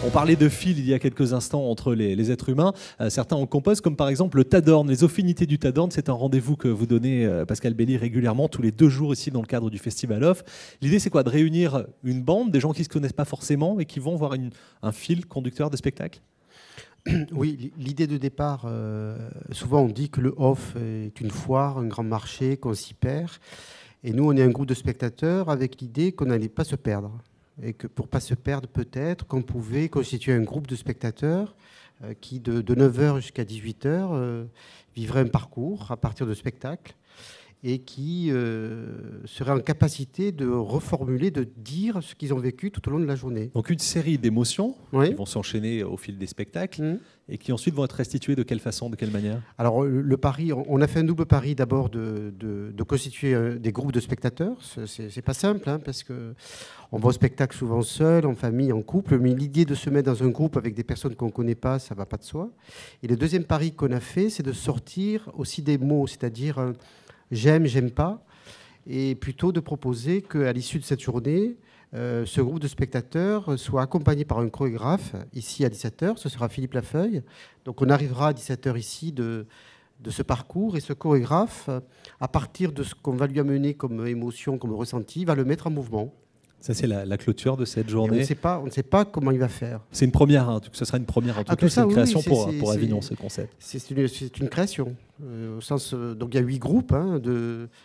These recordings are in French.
On parlait de fil il y a quelques instants entre les êtres humains. Certains en composent, comme par exemple le Tadorne. Les affinités du Tadorne, c'est un rendez-vous que vous donnez, Pascal Belly, régulièrement, tous les 2 jours ici dans le cadre du Festival Off. L'idée, c'est quoi? De réunir une bande, des gens qui ne se connaissent pas forcément et qui vont voir un fil conducteur de spectacle? Oui, l'idée de départ, souvent on dit que le Off est une foire, un grand marché, qu'on s'y perd. Et nous, on est un groupe de spectateurs avec l'idée qu'on n'allait pas se perdre. Et que pour ne pas se perdre, peut-être qu'on pouvait constituer un groupe de spectateurs qui, de 9h jusqu'à 18h, vivrait un parcours à partir de spectacles et qui serait en capacité de reformuler, de dire ce qu'ils ont vécu tout au long de la journée. Donc une série d'émotions oui. qui vont s'enchaîner au fil des spectacles et qui ensuite vont être restituées de quelle façon, de quelle manière? Alors le pari, on a fait un double pari d'abord de constituer des groupes de spectateurs. C'est pas simple hein, parce que on va au spectacle souvent seul, en famille, en couple, mais l'idée de se mettre dans un groupe avec des personnes qu'on ne connaît pas, ça ne va pas de soi. Et le deuxième pari qu'on a fait, c'est de sortir aussi des mots, c'est-à-dire j'aime, j'aime pas, et plutôt de proposer qu'à l'issue de cette journée, ce groupe de spectateurs soit accompagné par un chorégraphe, ici à 17h, ce sera Philippe Lafeuille. Donc on arrivera à 17h ici de ce parcours, et ce chorégraphe, à partir de ce qu'on va lui amener comme émotion, comme ressenti, va le mettre en mouvement. Ça, c'est la clôture de cette journée. On ne sait pas comment il va faire. C'est une première, hein, ce sera une première en tout cas, c'est une création pour Avignon, ce concept. C'est une création. Au sens, donc il y a 8 groupes, hein,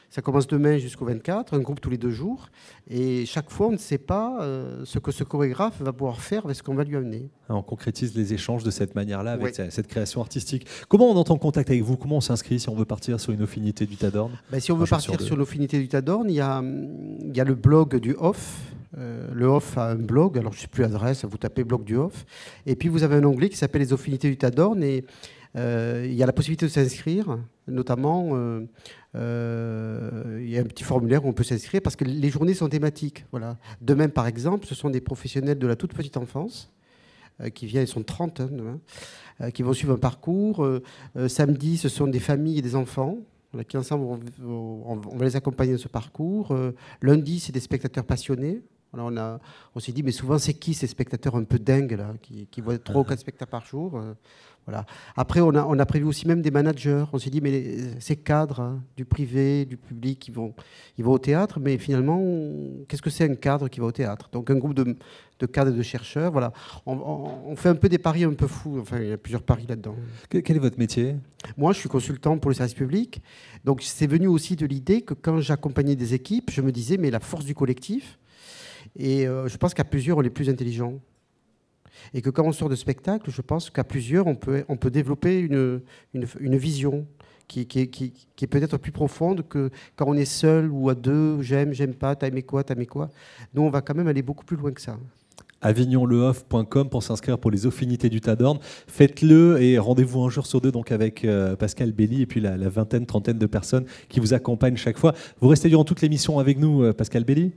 ça commence demain jusqu'au 24, un groupe tous les 2 jours. Et chaque fois, on ne sait pas ce que ce chorégraphe va pouvoir faire avec ce qu'on va lui amener. On concrétise les échanges de cette manière-là, avec cette création artistique. Comment on entre en contact avec vous? Comment on s'inscrit si on veut partir sur une affinité du Tadorne? Si on veut partir sur l'affinité du Tadorne, il y a le blog du Off. Le Off a un blog, alors je ne sais plus l'adresse, vous tapez blog du Off. Et puis vous avez un onglet qui s'appelle les affinités du Tadorne. Et il y a la possibilité de s'inscrire, notamment il y a un petit formulaire où on peut s'inscrire parce que les journées sont thématiques. Voilà. Demain, par exemple, ce sont des professionnels de la toute petite enfance qui viennent, ils sont 30 demain, qui vont suivre un parcours. Samedi, ce sont des familles et des enfants qui ensemble on va les accompagner dans ce parcours. Lundi, c'est des spectateurs passionnés. Alors on s'est dit, mais souvent, c'est qui ces spectateurs un peu dingues là, qui voient 3 ou 4 spectacles par jour voilà. Après, on a prévu aussi même des managers. On s'est dit, mais ces cadres hein, du privé, du public, ils vont au théâtre, mais finalement, qu'est-ce que c'est un cadre qui va au théâtre? Donc un groupe de cadres et de chercheurs. Voilà. On fait un peu des paris un peu fous. Enfin, il y a plusieurs paris là-dedans. Quel est votre métier? Moi, je suis consultant pour le service public. Donc c'est venu aussi de l'idée que quand j'accompagnais des équipes, je me disais, mais la force du collectif, et je pense qu'à plusieurs, on est plus intelligent. Et que quand on sort de spectacle, je pense qu'à plusieurs, on peut développer une vision qui est peut-être plus profonde que quand on est seul ou à 2, j'aime pas, t'as aimé quoi. Nous, on va quand même aller beaucoup plus loin que ça. avignonleoff.com pour s'inscrire pour les affinités du Tadorne. Faites-le et rendez-vous un jour sur 2 donc avec Pascal Belly et puis la vingtaine, trentaine de personnes qui vous accompagnent chaque fois. Vous restez durant toute l'émission avec nous, Pascal Belly.